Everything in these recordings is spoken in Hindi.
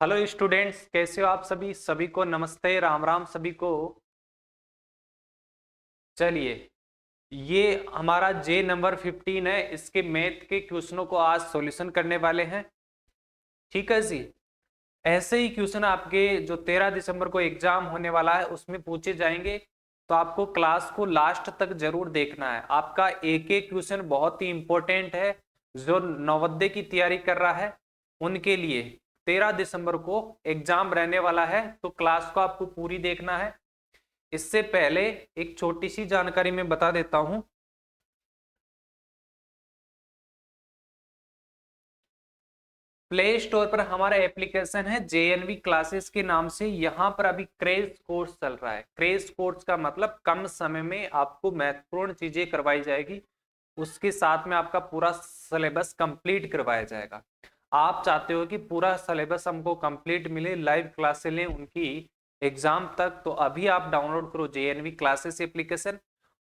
हेलो स्टूडेंट्स, कैसे हो आप सभी? सभी को नमस्ते, राम राम सभी को। चलिए, ये हमारा जे नंबर 15 है। इसके मैथ के क्वेश्चनों को आज सॉल्यूशन करने वाले हैं। ठीक है जी। ऐसे ही क्वेश्चन आपके जो 13 दिसंबर को एग्जाम होने वाला है उसमें पूछे जाएंगे, तो आपको क्लास को लास्ट तक जरूर देखना है। आपका एक एक क्वेश्चन बहुत ही इंपॉर्टेंट है। जो नवोदय की तैयारी कर रहा है उनके लिए 13 दिसंबर को एग्जाम रहने वाला है, तो क्लास को आपको पूरी देखना है। इससे पहले एक छोटी सी जानकारी मैं बता देता हूं। प्ले स्टोर पर हमारा एप्लीकेशन है जेएनवी क्लासेस के नाम से। यहाँ पर अभी क्रेज कोर्स चल रहा है। क्रेज कोर्स का मतलब कम समय में आपको महत्वपूर्ण चीजें करवाई जाएगी, उसके साथ में आपका पूरा सिलेबस कंप्लीट करवाया जाएगा। आप चाहते हो कि पूरा सिलेबस हमको कंप्लीट मिले, लाइव क्लासेस लें उनकी एग्जाम तक, तो अभी आप डाउनलोड करो जेएनवी क्लासेस एप्लीकेशन।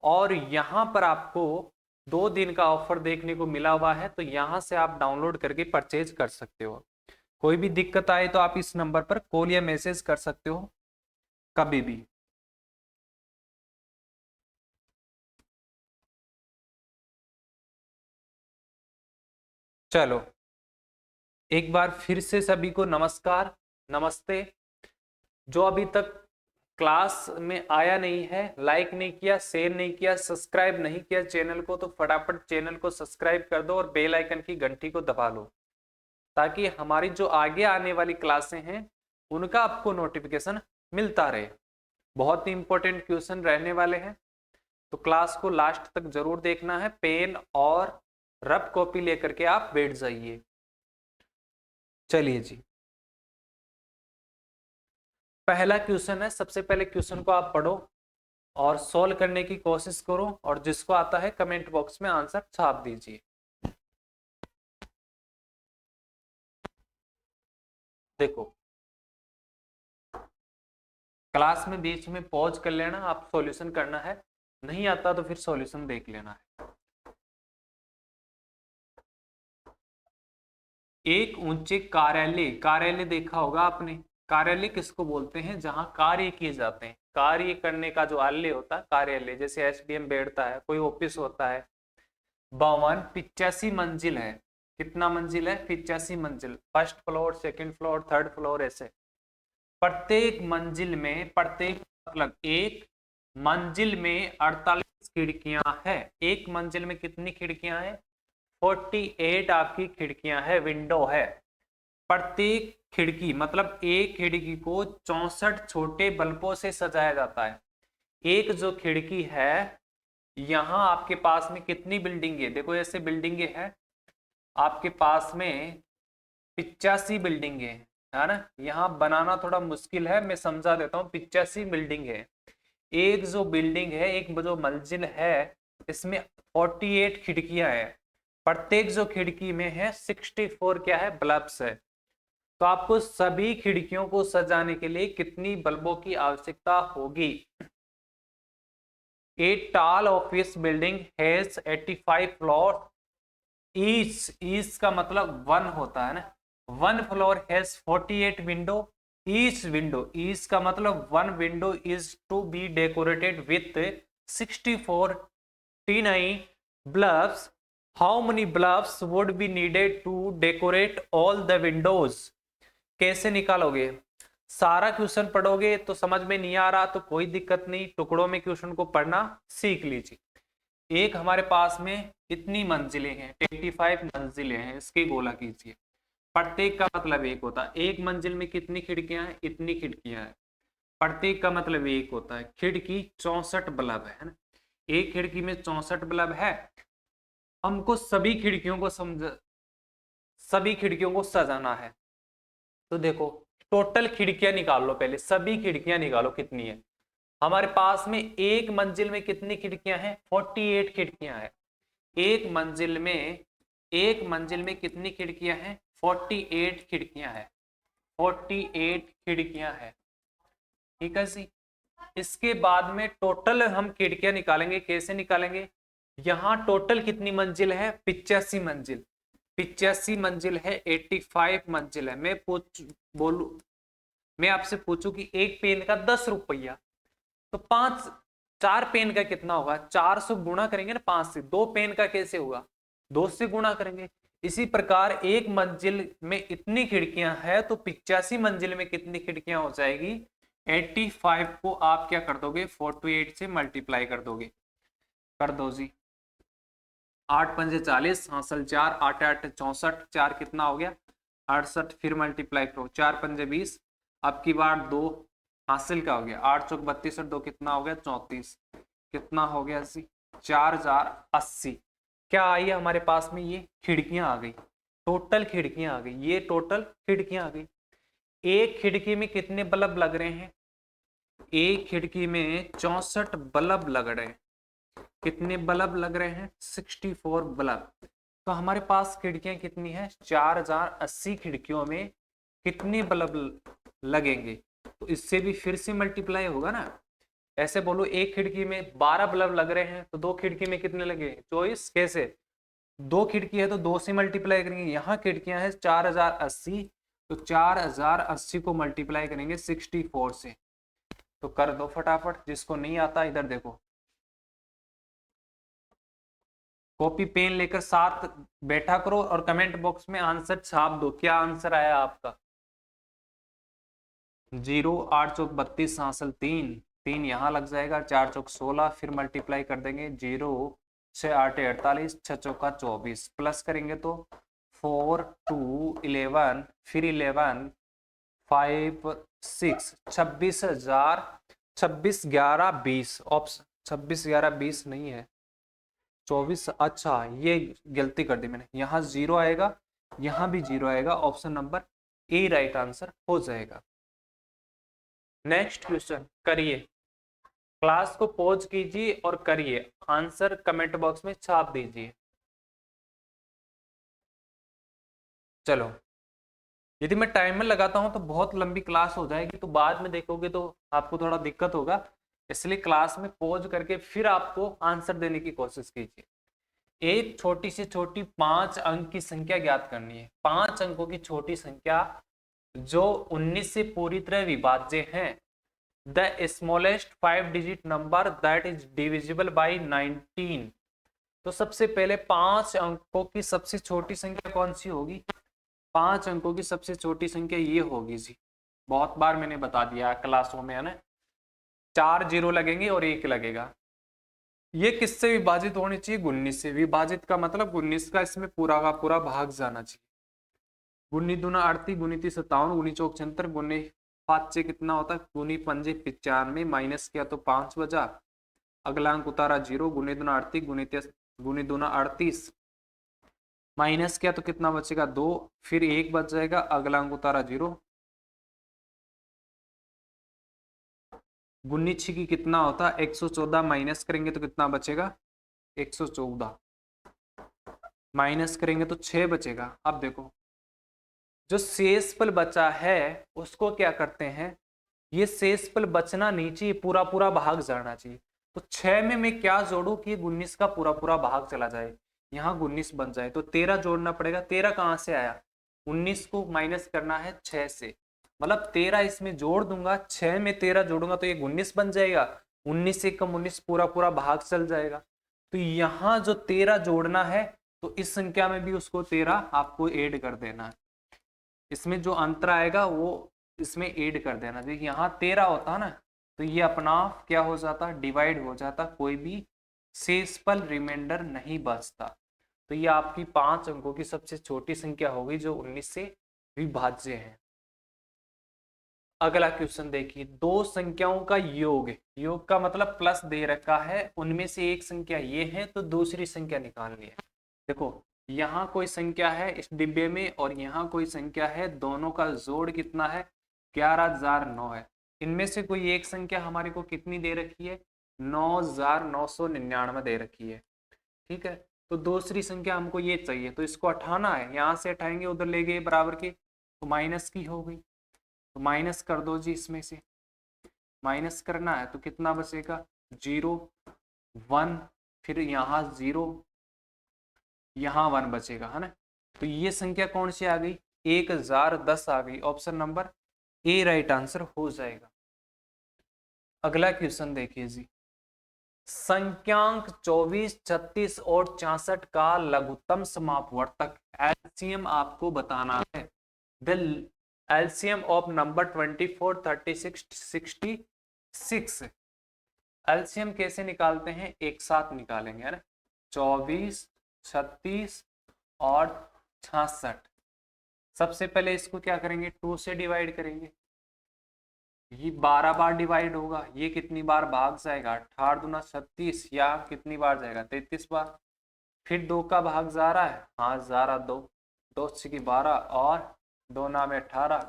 और यहाँ पर आपको 2 दिन का ऑफर देखने को मिला हुआ है, तो यहाँ से आप डाउनलोड करके परचेज कर सकते हो। कोई भी दिक्कत आए तो आप इस नंबर पर कॉल या मैसेज कर सकते हो कभी भी। चलो, एक बार फिर से सभी को नमस्कार, नमस्ते। जो अभी तक क्लास में आया नहीं है, लाइक नहीं किया, शेयर नहीं किया, सब्सक्राइब नहीं किया चैनल को, तो फटाफट चैनल को सब्सक्राइब कर दो और बेल आइकन की घंटी को दबा लो, ताकि हमारी जो आगे आने वाली क्लासें हैं उनका आपको नोटिफिकेशन मिलता रहे। बहुत ही इंपॉर्टेंट क्वेश्चन रहने वाले हैं, तो क्लास को लास्ट तक जरूर देखना है। पेन और रफ कॉपी लेकर के आप बैठ जाइए। चलिए जी, पहला क्वेश्चन है। सबसे पहले क्वेश्चन को आप पढ़ो और सॉल्व करने की कोशिश करो, और जिसको आता है कमेंट बॉक्स में आंसर छाप दीजिए। देखो, क्लास में बीच में पॉज कर लेना, आप सॉल्यूशन करना है। नहीं आता तो फिर सॉल्यूशन देख लेना है। एक ऊंचे कार्यालय, कार्यालय देखा होगा आपने। कार्यालय किसको बोलते हैं? जहां कार्य किए जाते हैं, कार्य करने का जो आलय होता है कार्यालय। जैसे एसडीएम बैठता है, कोई ऑफिस होता है। भवन 85 मंजिल है। कितना मंजिल है? 85 मंजिल। First floor, second floor, third floor, ऐसे प्रत्येक मंजिल में, प्रत्येक मतलब एक मंजिल में 48 खिड़कियां हैं। एक मंजिल में कितनी खिड़कियां हैं? 48 आपकी खिड़कियां है, विंडो है। प्रत्येक खिड़की मतलब एक खिड़की को 64 छोटे बल्बों से सजाया जाता है। एक जो खिड़की है, यहां आपके पास में कितनी बिल्डिंग है? देखो, ऐसे बिल्डिंगे है आपके पास में 85 बिल्डिंग है ना। यहाँ बनाना थोड़ा मुश्किल है, मैं समझा देता हूँ। 85 बिल्डिंग है। एक जो बिल्डिंग है, एक जो मंजिल है, इसमें 48 खिड़कियां हैं। प्रत्येक जो खिड़की में है 64 क्या है? बल्ब्स है। तो आपको सभी खिड़कियों को सजाने के लिए कितनी बल्बों की आवश्यकता होगी? A tall office building has 85 floor. Each का मतलब वन होता है ना। One floor has 48 window. Each का मतलब one window is to be decorated with 64 टी9 bulbs. How many bulbs would be needed to decorate all the windows? कैसे निकालोगे? सारा क्वेश्चन पढ़ोगे तो समझ में नहीं आ रहा तो कोई दिक्कत नहीं, टुकड़ों में क्वेश्चन को पढ़ना सीख लीजिए। एक हमारे पास में इतनी मंजिलें हैं, 85 मंजिलें हैं, इसकी गोला कीजिए। प्रत्येक का मतलब एक होता है। एक मंजिल में कितनी खिड़कियां हैं? इतनी खिड़कियां हैं। प्रत्येक का मतलब एक होता है। खिड़की 64 बल्ब है ना। एक खिड़की में 64 बल्ब है। हमको सभी खिड़कियों को सजाना है। तो देखो, टोटल खिड़कियां निकाल लो, पहले सभी खिड़कियां निकालो कितनी है। हमारे पास में एक मंजिल में कितनी खिड़कियां हैं? 48 खिड़कियां हैं। एक मंजिल में कितनी खिड़कियां हैं? 48 खिड़कियां हैं। 48 खिड़कियां हैं। ठीक है जी। इसके बाद में टोटल हम खिड़कियां निकालेंगे। कैसे निकालेंगे? यहां टोटल कितनी मंजिल है? 85 मंजिल। 85 मंजिल है, 85 मंजिल है। मैं आपसे पूछूं कि एक पेन का 10 रुपया, तो 4 पेन का कितना होगा? 400 गुणा करेंगे ना 5 से। 2 पेन का कैसे होगा? 2 से गुणा करेंगे। इसी प्रकार एक मंजिल में इतनी खिड़कियां हैं, तो 85 मंजिल में कितनी खिड़कियां हो जाएगी? 85 को आप क्या कर दोगे? 48 से मल्टीप्लाई कर दोगे। कर दो जी। 8 पंजे 40, हासिल 4, 8 8 64, 4 कितना हो गया? 68। फिर मल्टीप्लाई करो, 4 पंजे 20, अब की बार 2, हासिल का हो गया 8 चौक 32 और 2 कितना हो गया? 34। कितना हो गया जी? 4080। क्या आई है हमारे पास में? ये खिड़कियां आ गई, टोटल खिड़कियां आ गई, ये टोटल खिड़कियां आ गई। एक खिड़की में कितने बल्ब लग रहे हैं? एक खिड़की में 64 बल्ब लग रहे हैं। कितने बल्ब लग रहे हैं? 64 बल्ब। तो हमारे पास खिड़कियां कितनी है? 4080 खिड़कियों में कितने बल्ब लगेंगे? तो इससे भी फिर से मल्टीप्लाई होगा ना। ऐसे बोलो, एक खिड़की में 12 बल्ब लग रहे हैं, तो दो खिड़की में कितने लगे? 24। कैसे? 2 खिड़की है तो 2 से मल्टीप्लाई करेंगे। यहाँ खिड़कियां हैं 4080, तो 4080 को मल्टीप्लाई करेंगे 64 से। तो कर दो फटाफट, जिसको नहीं आता इधर देखो, कॉपी पेन लेकर साथ बैठा करो और कमेंट बॉक्स में आंसर छाप दो। क्या आंसर आया आपका? 0, 8 चौक 32, हासिल 3, 3 यहाँ लग जाएगा, 4 चौक 16, फिर मल्टीप्लाई कर देंगे 0, 6 8 48, 6 चौका 24, प्लस करेंगे तो 4 2 11, फिर 11 5 6, 26,000, 26 11 20। ऑप्शन 26 11 20 नहीं है, 24। अच्छा, ये गलती कर दी मैंने, यहाँ 0 आएगा, यहाँ भी 0 आएगा। Option number A right answer हो जाएगा। नेक्स्ट क्वेश्चन करिए, क्लास को पॉज कीजिए और करिए, आंसर कमेंट बॉक्स में छाप दीजिए। चलो, यदि मैं टाइमर लगाता हूं तो बहुत लंबी क्लास हो जाएगी, तो बाद में देखोगे तो आपको थोड़ा दिक्कत होगा, इसलिए क्लास में पॉज करके फिर आपको आंसर देने की कोशिश कीजिए। एक छोटी से छोटी 5 अंक की संख्या ज्ञात करनी है। 5 अंकों की छोटी संख्या जो 19 से पूरी तरह विभाज्य है। The smallest 5 digit number that is divisible by 19। तो सबसे पहले 5 अंकों की सबसे छोटी संख्या कौन सी होगी? 5 अंकों की सबसे छोटी संख्या ये होगी जी। बहुत बार मैंने बता दिया क्लासों में, है ना। 4 0 लगेंगे और 1 लगेगा। ये किससे विभाजित होनी चाहिए? 19 से। विभाजित का मतलब 19 का इसमें पूरा का पूरा भाग जाना चाहिए। 19 दूना 38, 19 तीस 57, 19 चौक 76, 19 5 से कितना होता है? 19 पंजे 95, माइनस किया तो 5 बचा, अगला अंक उतारा 0, 19 दूना 38, 19 दूना 38, माइनस किया तो कितना बचेगा? 2, फिर 1 बच जाएगा, अगला अंक उतारा 0। 19 की कितना होता है? 114, माइनस करेंगे तो कितना बचेगा? 114, माइनस करेंगे तो 6 बचेगा। अब देखो, जो शेषफल बचा है उसको क्या करते हैं, ये शेषफल बचना नहीं चाहिए, पूरा पूरा भाग जाना चाहिए। तो 6 में मैं क्या जोड़ू कि 19 का पूरा पूरा भाग चला जाए, यहाँ 19 बन जाए, तो 13 जोड़ना पड़ेगा। 13 कहाँ से आया? 19 को माइनस करना है 6 से, मतलब 13 इसमें जोड़ दूंगा, 6 में 13 जोड़ूंगा तो ये 19 बन जाएगा। 19 से कम 19, पूरा पूरा भाग चल जाएगा। तो यहाँ जो 13 जोड़ना है, तो इस संख्या में भी उसको 13 आपको ऐड कर देना है। इसमें जो अंतर आएगा वो इसमें ऐड कर देना। देखिए यहाँ 13 होता ना, तो ये अपना क्या हो जाता? डिवाइड हो जाता, कोई भी शेषफल रिमाइंडर नहीं बचता। तो ये आपकी 5 अंकों की सबसे छोटी संख्या होगी जो 19 से विभाज्य है। अगला क्वेश्चन देखिए, दो संख्याओं का योग, योग का मतलब प्लस दे रखा है, उनमें से एक संख्या ये है तो दूसरी संख्या निकालनी है। देखो, यहाँ कोई संख्या है इस डिब्बे में और यहाँ कोई संख्या है, दोनों का जोड़ कितना है? 11,009 है। इनमें से कोई एक संख्या हमारे को कितनी दे रखी है? 9,999 दे रखी है। ठीक है, तो दूसरी संख्या हमको ये चाहिए, तो इसको हटाना है। यहाँ से हटाएंगे, उधर ले गए बराबर के, तो माइनस की हो गई, तो माइनस कर दो जी। इसमें से माइनस करना है तो कितना बचेगा? 0 1, फिर यहाँ 0, यहाँ 1 बचेगा, है ना। तो ये संख्या कौन सी आ गई? 1010 आ गई। Option number A right answer हो जाएगा। अगला क्वेश्चन देखिए जी, संख्यांक 24, 36 और 64 का लघुत्तम समापवर्तक एलसीएम आपको बताना है। The LCM of number 24, 36, 66। LCM कैसे निकालते हैं? एक साथ निकालेंगे, है ना। 24, 36 और 66। सबसे पहले इसको क्या करेंगे? 2 से डिवाइड करेंगे। ये 12 बार डिवाइड होगा। ये कितनी बार भाग जाएगा? 18 दूना 36, या कितनी बार जाएगा? 33 बार। फिर 2 का भाग जा रहा है, हाँ जा रहा। 2 2 की 12 और 2 नाम 18,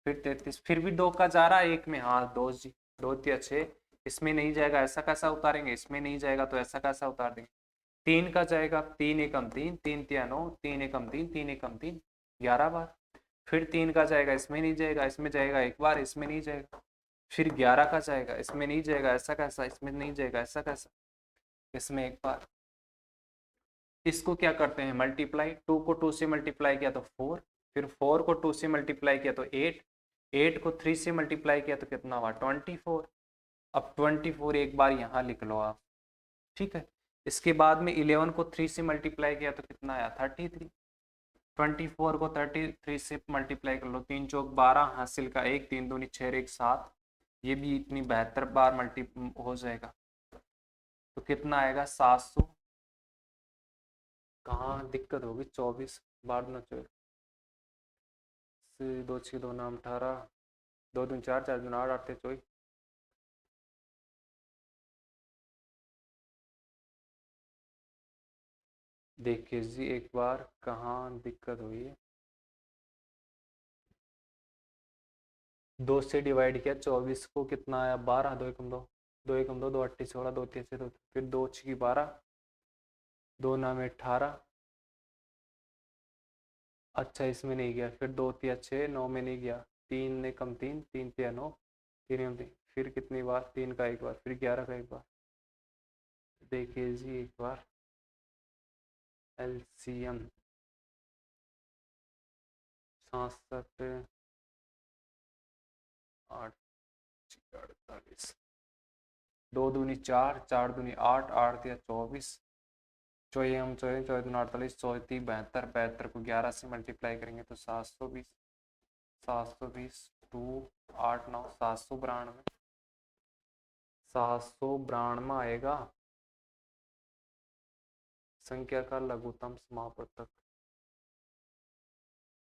फिर 33। फिर भी 2 का जा रहा है एक में, हाँ 2 जी, 2 तिया 6। इसमें नहीं जाएगा, ऐसा कैसा उतारेंगे? इसमें नहीं जाएगा तो ऐसा कैसा उतार देंगे? 3 का जाएगा, 3 एकम 3, 3 तिया 9, 3 एकम 3, 3 एकम 3, 11 बार। फिर 3 का जाएगा, इसमें नहीं जाएगा, इसमें जाएगा एक बार, इसमें नहीं जाएगा। फिर 11 का जाएगा, इसमें नहीं जाएगा, ऐसा कैसा? इसमें नहीं जाएगा, ऐसा कैसा? इसमें एक बार। इसको क्या करते हैं? मल्टीप्लाई। 2 को 2 से मल्टीप्लाई किया तो 4, फिर 4 को 2 से मल्टीप्लाई किया तो 8, 8 को 3 से मल्टीप्लाई किया तो कितना हुआ? 24। अब 24 एक बार यहाँ लिख लो आप, ठीक है। इसके बाद में 11 को 3 से मल्टीप्लाई किया तो कितना आया? 33। 24 को 33 से मल्टीप्लाई कर लो, 3 चौक 12, हासिल का 1, 3 दूनी 6, 1 7। ये भी इतनी 72 बार मल्टी हो जाएगा। तो कितना आएगा? 700। कहाँ दिक्कत होगी? 24 बार दूना 24, 2 6 2 नाम 18, 2 दूनी 4, 4 दूनी 8, 8 24। देखिए जी एक बार कहाँ दिक्कत हुई है। 2 से डिवाइड किया 24 को, कितना आया? 12, 2 एकम 2, 2 एकम 2, 2 अट्ठी 16, 2 तीन 2, फिर 2 6 12, 2 नाम 18। अच्छा इसमें नहीं गया, फिर 2 तिया 6, 9 में नहीं गया, 3 ने कम 3, 3 तिया 9, 3 में 3। फिर कितनी बार? 3 का एक बार, फिर 11 का एक बार। देखिए जी एक बार एलसीएम 66, 8, 48, 2 दूनी 4, 4 दूनी 8, 8 तिया 24, चौये हम चौये, चौये दूनी 48, चौती 72, 72 को 11 से मल्टीप्लाई करेंगे तो 720, 720 2 8 9 792, 792 आएगा संख्या का लघुत्तम समापवर्तक।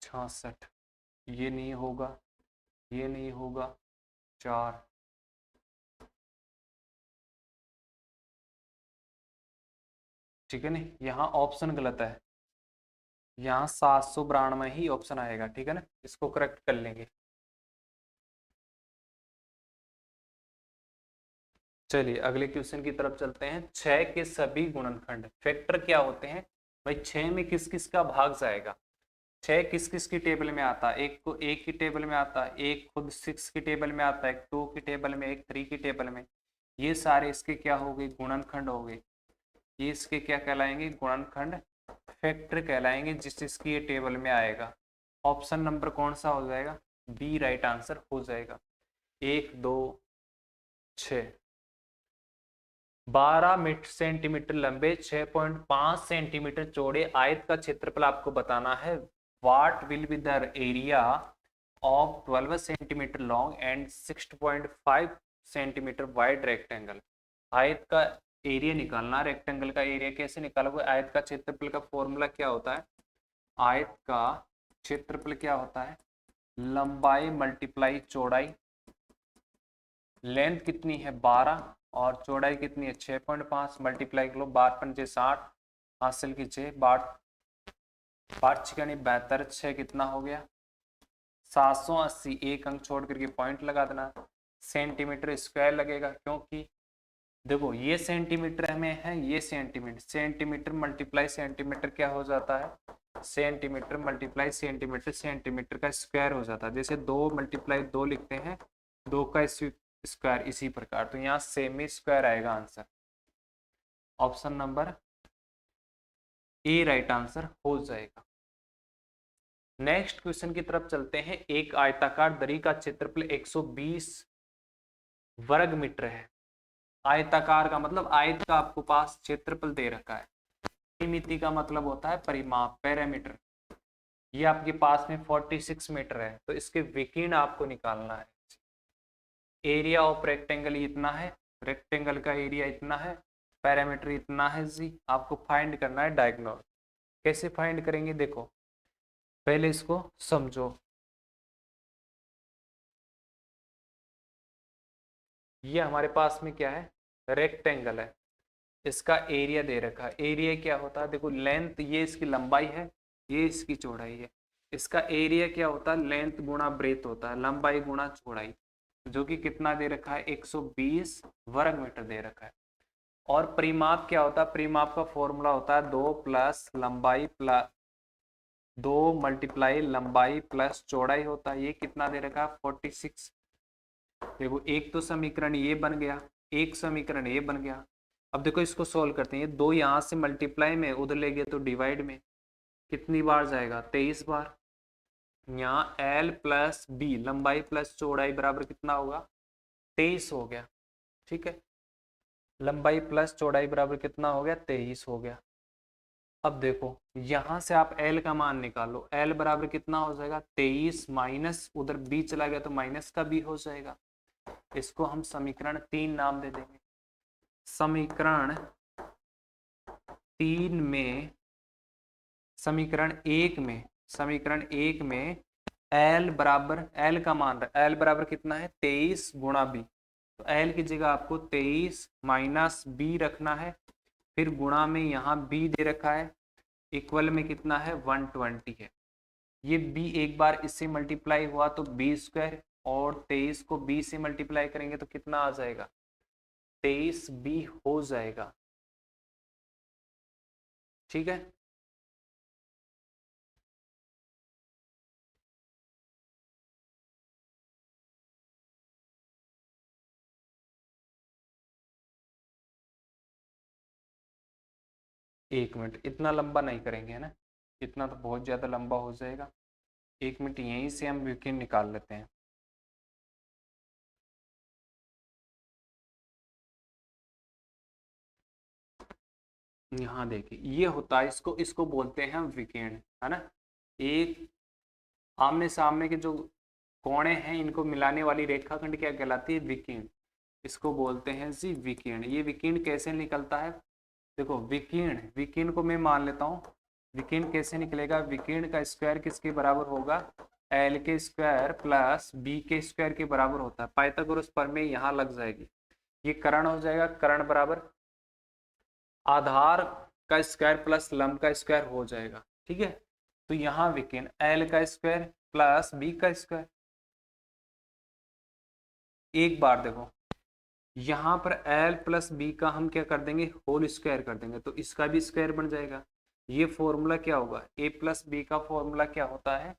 66। ये नहीं होगा, ये नहीं होगा। 4, ठीक है नहीं, यहाँ ऑप्शन गलत है। यहाँ 792 ही ऑप्शन आएगा, ठीक है ना। इसको करेक्ट कर लेंगे। चलिए अगले क्वेश्चन की तरफ चलते हैं। 6 के सभी गुणनखंड फैक्टर क्या होते हैं? भाई 6 में किस किस का भाग जाएगा? 6 किस किस की टेबल में आता है? एक को एक की टेबल में आता है, एक खुद 6 की टेबल में आता है, एक 2 की टेबल में, एक 3 की टेबल में। ये सारे इसके क्या हो गए? गुणनखंड हो गए। ये इसके क्या कहलाएंगे? गुणनखंड फैक्टर कहलाएंगे, जिस जिसकी ये टेबल में आएगा। ऑप्शन नंबर कौन सा हो जाएगा? बी राइट आंसर हो जाएगा। 1 2 6। 12 सेंटीमीटर लंबे, 6.5 सेंटीमीटर चौड़े आयत का क्षेत्रफल आपको बताना है। What will be the area of 12 centimetre long and 6.5 centimetre wide rectangle. आयत का एरिया निकालना। रेक्टेंगल का एरिया कैसे निकालोगे? आयत का क्षेत्रफल का फॉर्मूला क्या होता है? आयत का क्षेत्रफल क्या होता है? लंबाई मल्टीप्लाई चौड़ाई। लेंथ कितनी है? 12, और चौड़ाई कितनी है? 6.5, मल्टीप्लाई कर लो, 12 पंजे 60, हासिल की 6, 8 छिकनी 72, 6 कितना हो गया? 780। एक अंक छोड़ करके पॉइंट लगा देना। सेंटीमीटर स्क्वायर लगेगा, क्योंकि देखो ये सेंटीमीटर में है, ये सेंटीमीटर, सेंटीमीटर मल्टीप्लाई सेंटीमीटर क्या हो जाता है? सेंटीमीटर मल्टीप्लाई सेंटीमीटर, सेंटीमीटर का स्क्वायर हो जाता है। जैसे 2 मल्टीप्लाई 2 लिखते हैं, 2 का स्क्वायर, इसी प्रकार। तो यहाँ सेमी स्क्वायर आएगा answer. Option number A right answer हो जाएगा। नेक्स्ट क्वेश्चन की तरफ चलते हैं। एक आयताकार दरी का क्षेत्रफल 120 वर्ग मीटर है। आयताकार का मतलब आयत का आपको पास क्षेत्रफल दे रखा है। परिमिति का मतलब होता है परिमाप, पैरामीटर। ये आपके पास में 46 मीटर है, तो इसके विकीर्ण आपको निकालना है। एरिया ऑफ रेक्टेंगल इतना है, रेक्टेंगल का एरिया इतना है, पैरामीटर इतना है जी। आपको फाइंड करना है डायगोनल। कैसे फाइंड करेंगे देखो, पहले इसको समझो। ये हमारे पास में क्या है, रेक्टेंगल है। इसका एरिया दे रखा है। एरिया क्या होता है देखो, लेंथ ये इसकी लंबाई है, ये इसकी चौड़ाई है। इसका एरिया क्या होता है, लेंथ गुणा ब्रेथ होता है, लंबाई गुणा चौड़ाई, जो कि कितना दे रखा है, 120 वर्ग मीटर दे रखा है। और परिमाप क्या होता है, परिमाप का फॉर्मूला होता है 2 प्लस लंबाई प्लस 2 मल्टीप्लाई लंबाई प्लस चौड़ाई होता है। ये कितना दे रखा है, 46। देखो एक तो समीकरण ये बन गया, एक समीकरण ये बन गया। अब देखो इसको सोल्व करते हैं। ये दो यहाँ से मल्टीप्लाई में, उधर ले गए तो डिवाइड में, कितनी बार जाएगा, 23 बार। यहाँ एल प्लस बी, लंबाई प्लस चौड़ाई बराबर कितना होगा, 23 हो गया। ठीक है, लंबाई प्लस चौड़ाई बराबर कितना हो गया, 23 हो गया। अब देखो यहां से आप एल का मान निकालो। एल बराबर कितना हो जाएगा, 23 माइनस उधर बी चला गया तो माइनस का बी हो जाएगा। इसको हम समीकरण 3 नाम दे देंगे। समीकरण 3 में, समीकरण एक में एल बराबर, एल का मान, एल बराबर कितना है, 23 गुणा बी। तो एल की जगह आपको 23 माइनस बी रखना है, फिर गुणा में यहाँ बी दे रखा है, इक्वल में कितना है, 120 है। ये बी एक बार इससे मल्टीप्लाई हुआ तो बी स्क्वायर, और 23 को बी से मल्टीप्लाई करेंगे तो कितना आ जाएगा, 23 बी हो जाएगा। ठीक है, एक मिनट, इतना लंबा नहीं करेंगे है ना, इतना तो बहुत ज्यादा लंबा हो जाएगा। एक मिनट, यहीं से हम विकीर्ण निकाल लेते हैं। यहाँ देखिए ये होता है, इसको इसको बोलते हैं हम विकीर्ण, है ना। एक आमने सामने के जो कोणे हैं, इनको मिलाने वाली रेखाखंड क्या कहलाती है, विकीर्ण। इसको बोलते हैं जी विकीर्ण। ये विकीर्ण कैसे निकलता है, देखो विकीर्ण, विकीर्ण को मैं मान लेता हूँ। विकीर्ण कैसे निकलेगा, विकीर्ण का स्क्वायर किसके बराबर होगा, एल के स्क्वायर प्लस बी के स्क्वायर के बराबर होता है। पाइथागोरस प्रमेय यहाँ लग जाएगी। ये कर्ण हो जाएगा, कर्ण बराबर आधार का स्क्वायर प्लस लंब का स्क्वायर हो जाएगा। ठीक है, तो यहाँ विकीर्ण एल का स्क्वायर प्लस बी का स्क्वायर। एक बार देखो, यहाँ पर एल प्लस बी का हम क्या कर देंगे, होल स्क्वायर कर देंगे, तो इसका भी स्क्वायर बन जाएगा। ये फॉर्मूला क्या होगा, ए प्लस बी का फॉर्मूला क्या होता है,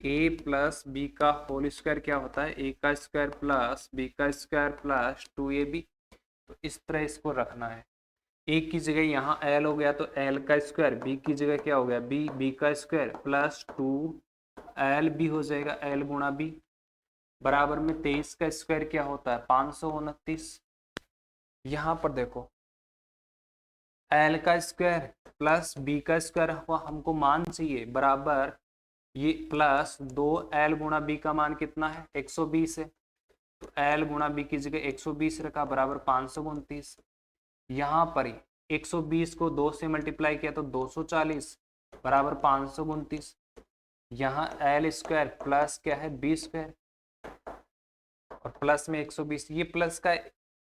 ए प्लस बी का होल स्क्वायर क्या होता है, ए का स्क्वायर प्लस बी का स्क्वायर प्लस 2ab। तो इस तरह इसको रखना है। ए की जगह यहाँ एल हो गया तो एल का स्क्वायर, बी की जगह क्या हो गया, बी, बी का स्क्वायर प्लस 2 एल बी हो जाएगा, एल गुणा बी बराबर में 23 का स्क्वायर क्या होता है, 529। यहाँ पर देखो एल का स्क्वायर प्लस बी का स्क्वायर हुआ, हमको मान चाहिए बराबर ये प्लस 2 एल गुणा बी का मान कितना है, 120 है। तो एल गुणा बी की जगह 120 रखा बराबर 529। यहाँ पर ही 120 को 2 से मल्टीप्लाई किया तो 240 बराबर 529। यहाँ एल स्क्वायर प्लस क्या है, बी स्क्वायर, और प्लस में 120। ये प्लस का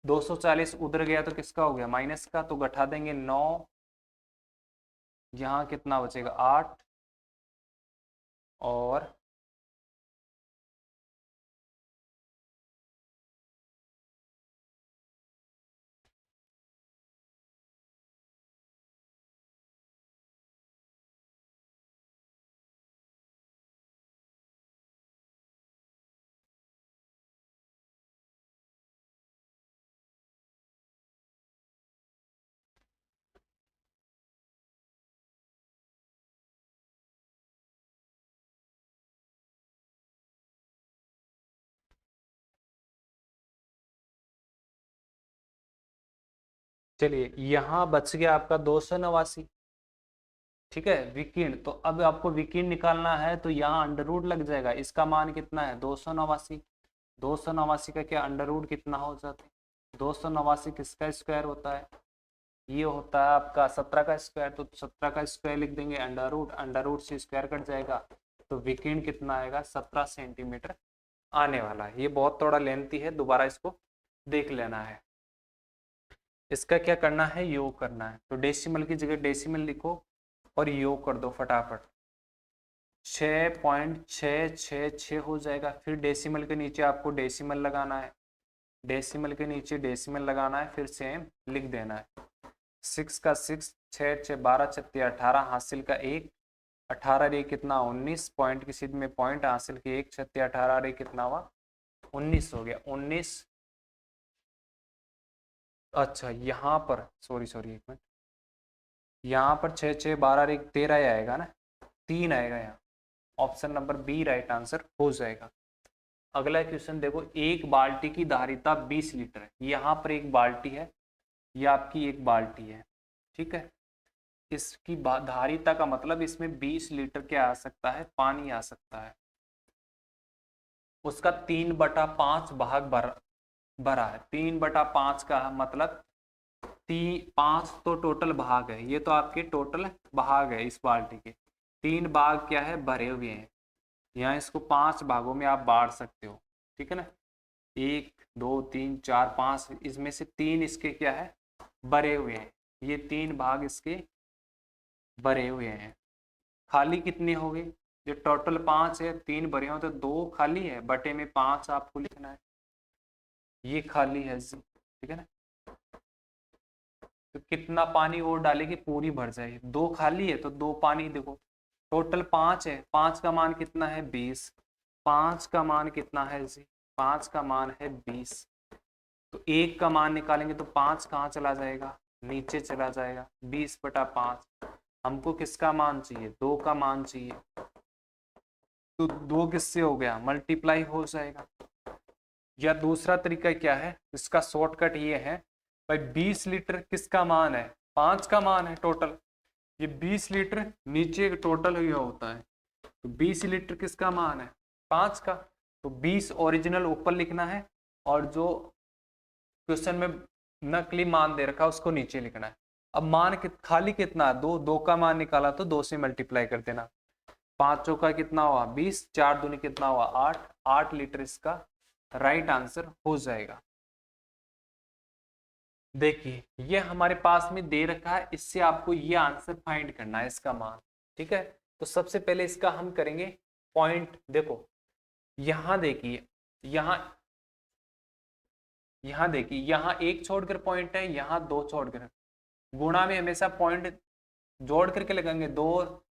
240 उधर गया तो किसका हो गया, माइनस का, तो घटा देंगे 9। यहाँ कितना बचेगा, 8, और चलिए यहाँ बच गया आपका 289, ठीक है, विकीर्ण। तो अब आपको विकीर्ण निकालना है तो यहाँ अंडर रूट लग जाएगा। इसका मान कितना है 289, 289 का क्या अंडर रूट कितना हो जाता है, 289 किसका स्क्वायर होता है, ये होता है आपका 17 का स्क्वायर। तो 17 का स्क्वायर लिख देंगे, अंडर रूट से स्क्वायर कट जाएगा, तो विकीर्ण कितना आएगा 17 सेंटीमीटर आने वाला है। ये बहुत थोड़ा लेंथी है, दोबारा इसको देख लेना है। इसका क्या करना है, योग करना है। तो डेसिमल की जगह डेसिमल लिखो और योग कर दो फटाफट। 6.666 हो जाएगा। फिर डेसिमल के नीचे आपको डेसिमल लगाना है, डेसिमल के नीचे डेसिमल लगाना है, फिर सेम लिख देना है। 6 का 6, 6 6 12 छत्ती 18, हासिल का 1, 18 रे कितना 19, पॉइंट की सीध में पॉइंट, हासिल की 1 छत्ती 18 रे कितना हुआ 19 हो गया 19। अच्छा यहाँ पर सॉरी एक मिनट, यहाँ पर 6 6 12 रे 13 आएगा ना, 3 आएगा यहाँ। Option number B right answer हो जाएगा। अगला क्वेश्चन देखो, एक बाल्टी की धारिता 20 लीटर है। यहाँ पर एक बाल्टी है, ये आपकी एक बाल्टी है, ठीक है। इसकी धारिता का मतलब इसमें 20 लीटर क्या आ सकता है, पानी आ सकता है। उसका 3/5 भाग भरा है। 3/5 का मतलब 5 तो टोटल भाग है, ये तो आपके टोटल भाग है इस बाल्टी के। 3 भाग क्या है, भरे हुए हैं। यहाँ इसको 5 भागों में आप बांट सकते हो, ठीक है ना। 1 2 3 4 5, इसमें से 3 इसके क्या है, भरे हुए हैं। ये 3 भाग इसके भरे हुए हैं। खाली कितने हो गए, जो टोटल 5 है, 3 भरे हो तो 2 खाली है, बटे में 5 आपको लिखना है। ये खाली है, ठीक है ना। तो कितना पानी और डालेगी, पूरी भर जाएगी। 2 खाली है तो 2 पानी, देखो टोटल 5 है, 5 का मान कितना है 20, 5 का मान कितना है जी, 5 का मान है 20। तो 1 का मान निकालेंगे तो 5 कहाँ चला जाएगा, नीचे चला जाएगा। 20/5 हमको किसका मान चाहिए, 2 का मान चाहिए। तो 2 किससे हो गया, मल्टीप्लाई हो जाएगा। या दूसरा तरीका क्या है, इसका शॉर्टकट ये है भाई, 20 लीटर किसका मान है, 5 का मान है टोटल। ये 20 लीटर नीचे टोटल हुआ होता है, तो 20 लीटर किसका मान है 5 का। तो 20 ओरिजिनल ऊपर लिखना है, और जो क्वेश्चन में नकली मान दे रखा है उसको नीचे लिखना है। अब मान खाली कितना, 2, 2 का मान निकाला तो 2 से मल्टीप्लाई कर देना। 5 चौका कितना हुआ 20, 4 दूनी कितना हुआ 8, 8 लीटर इसका राइट आंसर हो जाएगा। देखिए ये हमारे पास में दे रखा है, इससे आपको ये आंसर फाइंड करना है, इसका मान, ठीक है। तो सबसे पहले इसका हम करेंगे पॉइंट। देखो यहाँ देखिए, यहाँ देखिए, यहाँ 1 छोड़कर पॉइंट है, यहाँ 2 छोड़कर। गुणा में हमेशा पॉइंट जोड़ करके लगाएंगे, 2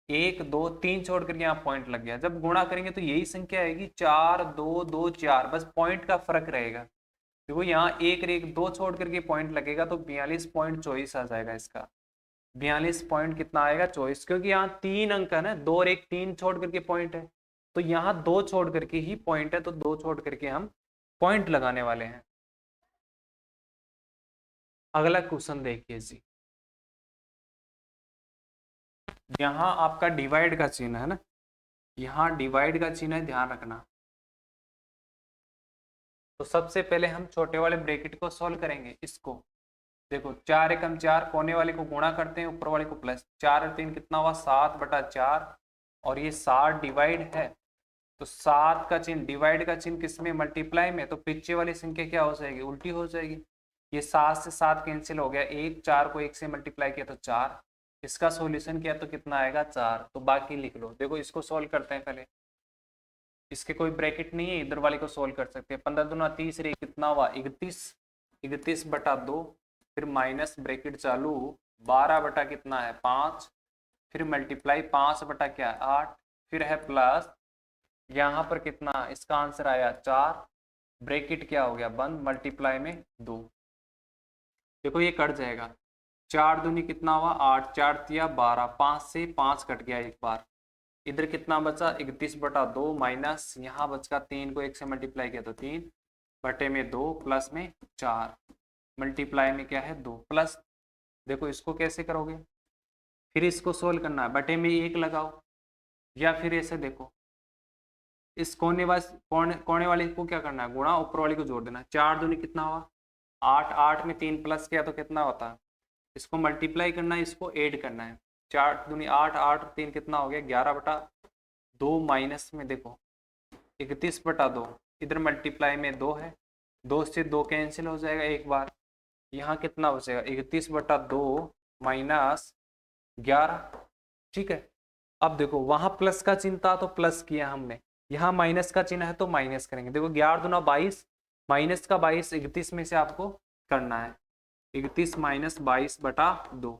1 2 3 छोड़ करके यहाँ पॉइंट लग गया। जब गुणा करेंगे तो यही संख्या आएगी 4 2 2 4, बस पॉइंट का फर्क रहेगा। देखो यहाँ 1 2 छोड़ करके पॉइंट लगेगा तो 42.24 आ जाएगा इसका। 42 पॉइंट कितना आएगा 24, क्योंकि यहाँ 3 अंक है ना, 2 और 1 3 छोड़ करके पॉइंट है, तो यहाँ 2 छोड़ करके ही पॉइंट है, तो 2 छोड़ करके हम पॉइंट लगाने वाले हैं। अगला क्वेश्चन देखिए जी, यहाँ आपका डिवाइड का चिन्ह है ना, यहाँ डिवाइड का चिन्ह है, ध्यान रखना। तो सबसे पहले हम छोटे वाले ब्रैकेट को सॉल्व करेंगे। इसको देखो 4 एकम 4, कोने वाले को गुणा करते हैं, ऊपर वाले को प्लस। 4 और 3 कितना हुआ 7/4, और ये 7 डिवाइड है, तो 7 का चिन्ह, डिवाइड का चिन्ह किसमें, मल्टीप्लाई में, तो पीछे वाली संख्या क्या हो जाएगी, उल्टी हो जाएगी। ये 7 से 7 कैंसिल हो गया, 1 4 को 1 से मल्टीप्लाई किया तो 4, इसका सॉल्यूशन किया तो कितना आएगा 4। तो बाकी लिख लो। देखो इसको सॉल्व करते हैं पहले, इसके कोई ब्रैकेट नहीं है, इधर वाले को सोल्व कर सकते हैं। 15 दूना 30, कितना हुआ 31, 31/2, फिर माइनस ब्रैकेट चालू, 12 बटा कितना है 5, फिर मल्टीप्लाई 5 बटा क्या 8, फिर है प्लस, यहाँ पर कितना इसका आंसर आया 4, ब्रैकेट क्या हो गया बंद, मल्टीप्लाई में 2। देखो ये कट जाएगा, 4 दूनी कितना हुआ 8, 4 तिया 12, 5 से 5 कट गया एक बार। इधर कितना बचा 31/2, माइनस यहाँ बचका 3 को 1 से मल्टीप्लाई किया तो 3 बटे में 2, प्लस में 4। मल्टीप्लाई में क्या है 2 प्लस, देखो इसको कैसे करोगे, फिर इसको सोल्व करना है, बटे में 1 लगाओ, या फिर ऐसे देखो इस कोने वाले को क्या करना है, गुणा, ऊपर वाले को जोड़ देना। 4 दूनी कितना हुआ 8, 8 में 3 प्लस किया तो कितना होता है, इसको मल्टीप्लाई करना है, इसको ऐड करना है। 4 दूनी 8, 8 और 3 कितना हो गया 11/2 माइनस में देखो 31/2, इधर मल्टीप्लाई में 2 है, 2 से 2 कैंसिल हो जाएगा एक बार, यहाँ कितना हो जाएगा 31/2 माइनस 11। ठीक है, अब देखो वहां प्लस का चिन्ह था तो प्लस किया हमने, यहाँ माइनस का चिन्ह है तो माइनस करेंगे। देखो 11 दूना 22, माइनस का 22 31 में से आपको करना है, 31 माइनस 22/2,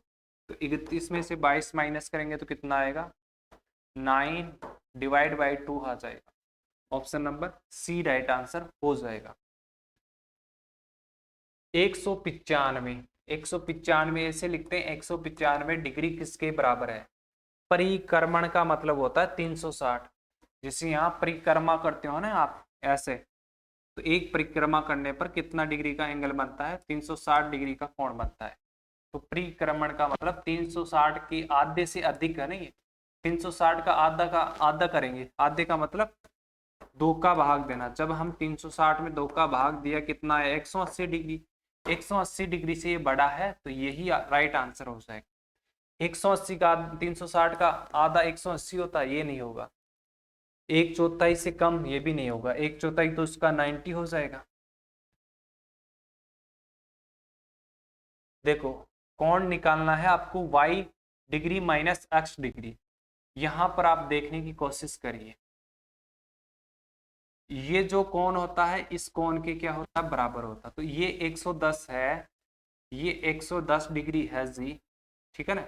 तो 31 में से 22 माइनस करेंगे तो कितना आएगा 9/2 आ जाएगा। Option number C right answer हो जाएगा। 195, 195 ऐसे लिखते हैं, 195 डिग्री किसके बराबर है, परिक्रमण का मतलब होता है 360। जैसे यहाँ परिक्रमा करते हो ना आप ऐसे, तो एक परिक्रमा करने पर कितना डिग्री का एंगल बनता है 360 डिग्री का कोण बनता है। तो परिक्रमण का मतलब 360 के आधे से अधिक है ना, ये 360 का आधा करेंगे, आधे का मतलब 2 का भाग देना। जब हम 360 में 2 का भाग दिया कितना है 180 डिग्री, 180 डिग्री से ये बड़ा है तो यही राइट आंसर हो जाएगा। 180 का 360 का आधा 180 होता है, ये नहीं होगा। 1/4 से कम ये भी नहीं होगा, 1/4 तो उसका 90 हो जाएगा। देखो कोण निकालना है आपको y degree minus x degree, यहां पर आप देखने की कोशिश करिए, ये जो कोण होता है इस कोण के क्या होता है बराबर होता है। तो ये 110 है, ये 110 डिग्री है जी, ठीक है ना।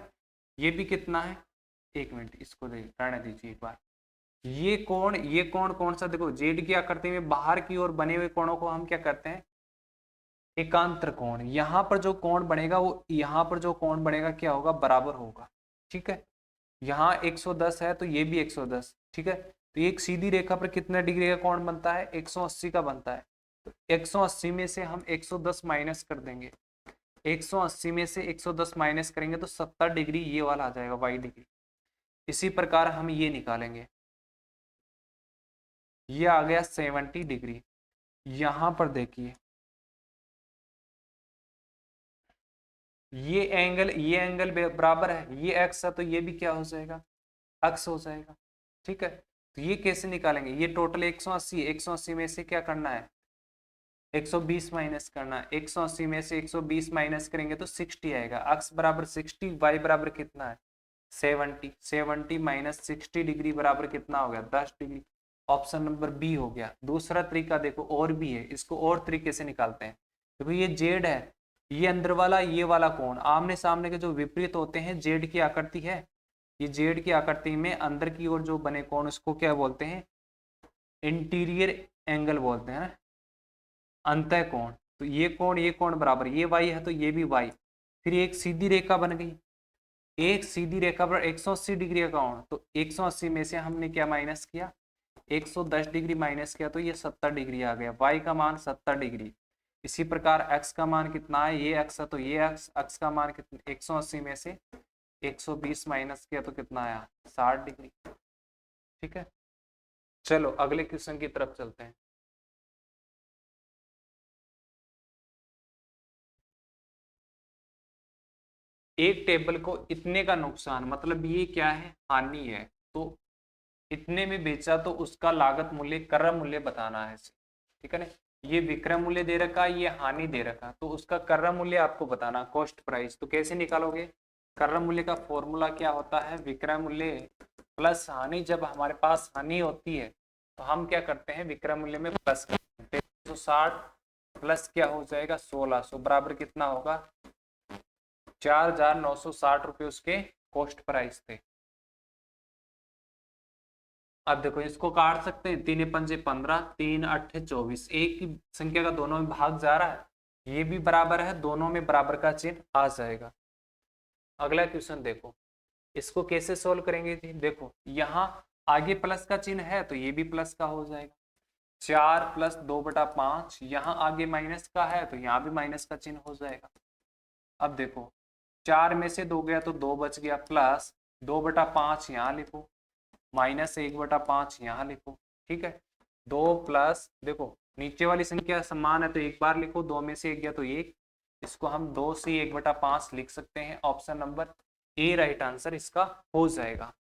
ये भी कितना है, एक मिनट इसको रहने दीजिए एक बार। ये कोण कौन सा, देखो जेड की आकृति में बाहर की ओर बने हुए कोणों को हम क्या करते हैं एकांतर कोण। यहाँ पर जो कोण बनेगा वो यहाँ पर जो कोण बनेगा क्या होगा बराबर होगा। ठीक है, यहाँ 110 है तो ये भी 110। ठीक है, तो एक सीधी रेखा पर कितना डिग्री का कोण बनता है 180 का बनता है। तो 180 में से हम 110 माइनस कर देंगे, 180 में से 110 माइनस करेंगे तो 70 डिग्री ये वाला आ जाएगा वाई डिग्री। इसी प्रकार हम ये निकालेंगे, ये आ गया 70 डिग्री। यहां पर देखिए ये एंगल बराबर है, ये एक्स है तो ये भी क्या हो जाएगा एक्स हो जाएगा। ठीक है, तो ये कैसे निकालेंगे, ये टोटल 180, 180 में से क्या करना है 120 माइनस करना है, 180 में से 120 माइनस करेंगे तो 60 आएगा। एक्स बराबर 60, वाई बराबर कितना है 70, 70 माइनस 60 डिग्री बराबर कितना हो गया 10 डिग्री। ऑप्शन नंबर बी हो गया। दूसरा तरीका देखो और भी है, इसको और तरीके से निकालते हैं। देखो ये जेड है, ये अंदर वाला ये वाला कोण आमने सामने के जो विपरीत होते हैं, जेड की आकृति है, ये जेड की आकृति में अंदर की ओर जो बने कोण उसको क्या बोलते हैं इंटीरियर एंगल बोलते हैं, अंतः कोण। तो ये कोण बराबर, ये वाई है तो ये भी वाई, फिर एक सीधी रेखा बन गई, एक सीधी रेखा पर 180 डिग्री का कोण, तो 180 में से हमने क्या माइनस किया 110 डिग्री माइनस किया तो ये 70 डिग्री आ गया, y का मान 70 डिग्री। इसी प्रकार x का मान कितना है, ये x है तो ये x का मान कितना 180 में से 120 माइनस किया तो कितना आया 60 डिग्री। ठीक है, चलो अगले क्वेश्चन की तरफ चलते हैं। एक टेबल को इतने का नुकसान, मतलब ये क्या है हानि है, तो इतने में बेचा तो उसका लागत मूल्य क्रय मूल्य बताना है। ठीक है ना, ये विक्रय मूल्य दे रखा, ये हानि दे रखा, तो उसका क्रय मूल्य आपको बताना कॉस्ट प्राइस। तो कैसे निकालोगे, क्रय मूल्य का फॉर्मूला क्या होता है विक्रय मूल्य प्लस हानि। जब हमारे पास हानि होती है तो हम क्या करते हैं विक्रय मूल्य में प्लस करते हैं। 360 प्लस क्या हो जाएगा 1600 बराबर कितना होगा 4960 रुपये उसके कॉस्ट प्राइस थे। अब देखो इसको काट सकते हैं, 3 पंजे 15, 3 8 24, एक ही संख्या का दोनों में भाग जा रहा है, ये भी बराबर है, दोनों में बराबर का चिन्ह आ जाएगा। अगला क्वेश्चन देखो, इसको कैसे सोल्व करेंगे जी। देखो यहाँ आगे प्लस का चिन्ह है तो ये भी प्लस का हो जाएगा, 4 प्लस 2/5, यहाँ आगे माइनस का है तो यहाँ भी माइनस का चिन्ह हो जाएगा। अब देखो 4 में से 2 गया तो 2 बच गया, प्लस 2/5 यहाँ लिखो, माइनस 1/5 यहाँ लिखो। ठीक है, 2 प्लस, देखो नीचे वाली संख्या समान है तो एक बार लिखो, 2 में से 1 गया तो 1, इसको हम 2 से 1/5 लिख सकते हैं। Option number A right answer इसका हो जाएगा।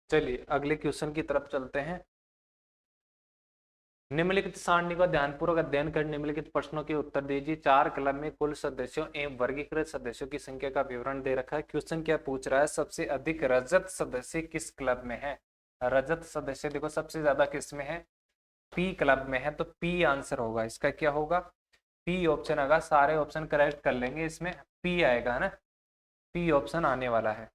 चलिए अगले क्वेश्चन की तरफ चलते हैं। निम्नलिखित सारणी का ध्यानपूर्वक अध्ययन कर निम्नलिखित प्रश्नों के उत्तर दीजिए। 4 क्लब में कुल सदस्यों एवं वर्गीकृत सदस्यों की संख्या का विवरण दे रखा है। क्वेश्चन क्या पूछ रहा है, सबसे अधिक रजत सदस्य किस क्लब में है। रजत सदस्य देखो सबसे ज्यादा किस में है, पी क्लब में है, तो पी आंसर होगा इसका। क्या होगा, पी ऑप्शन आएगा। सारे ऑप्शन करेक्ट कर लेंगे, इसमें पी आएगा ना, पी ऑप्शन आने वाला है।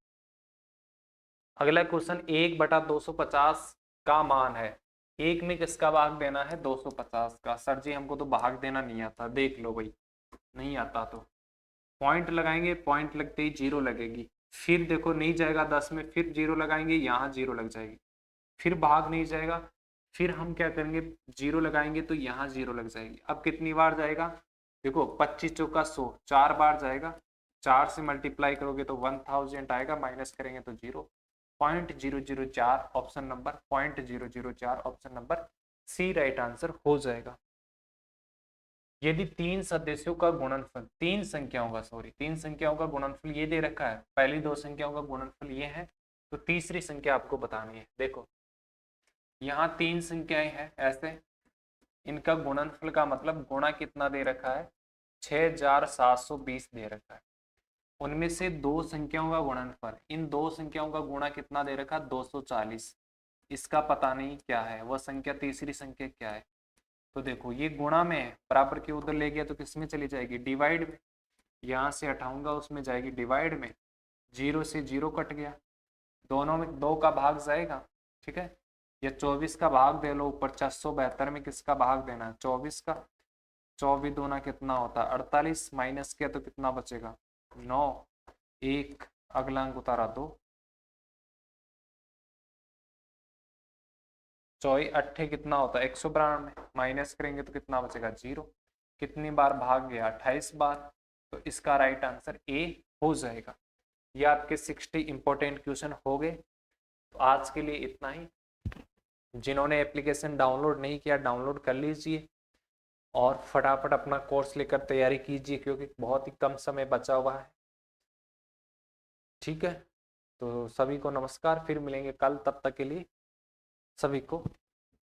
अगला क्वेश्चन 1/250 का मान है, एक में किसका भाग देना है, 250 का। सर जी हमको तो भाग देना नहीं आता, देख लो भाई, नहीं आता तो पॉइंट लगाएंगे, पॉइंट लगते ही जीरो लगेगी, फिर देखो नहीं जाएगा 10 में, फिर जीरो लगाएंगे, यहाँ जीरो लग जाएगी, फिर भाग नहीं जाएगा, फिर हम क्या करेंगे, जीरो लगाएंगे तो यहाँ जीरो लग जाएगी। अब कितनी बार जाएगा, देखो 25 चौका 100, 4 बार जाएगा, 4 से मल्टीप्लाई करोगे तो 1000 आएगा, माइनस करेंगे तो 0.004, option number 0.004, option number C right answer हो जाएगा। यदि तीन सदस्यों का गुणनफल, तीन संख्याओं का गुणनफल ये दे रखा है, पहली दो संख्याओं का गुणनफल ये है, तो तीसरी संख्या आपको बतानी है। देखो यहाँ तीन संख्याएं हैं ऐसे, इनका गुणनफल का मतलब गुणा कितना दे रखा है, 6720 दे रखा है। उनमें से दो संख्याओं का गुणनफल, इन दो संख्याओं का गुणा कितना दे रखा है, 240। इसका पता नहीं क्या है, वह संख्या तीसरी संख्या क्या है। तो देखो ये गुणा में है, बराबर के उधर ले गया तो किस में चली जाएगी, डिवाइड में। यहाँ से हटाऊंगा उसमें जाएगी डिवाइड में, 0 से 0 कट गया, दोनों में 2 का भाग जाएगा। ठीक है, या 24 का भाग दे लो, ऊपर 472 में किसका भाग देना है, 24 का। 24 दूना कितना होता है 48, माइनस किया तो कितना बचेगा 9, 1 अगला अंक उतारा 2, 24 अट्ठे कितना होता है 192, माइनस करेंगे तो कितना बचेगा 0। कितनी बार भाग गया, 28 बार, तो इसका राइट आंसर ए हो जाएगा। ये आपके 60 इंपॉर्टेंट क्वेश्चन हो गए। तो आज के लिए इतना ही। जिन्होंने एप्लीकेशन डाउनलोड नहीं किया डाउनलोड कर लीजिए और फटाफट अपना कोर्स लेकर तैयारी कीजिए, क्योंकि बहुत ही कम समय बचा हुआ है। ठीक है, तो सभी को नमस्कार, फिर मिलेंगे कल, तब तक के लिए सभी को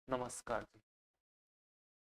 नमस्कार जी।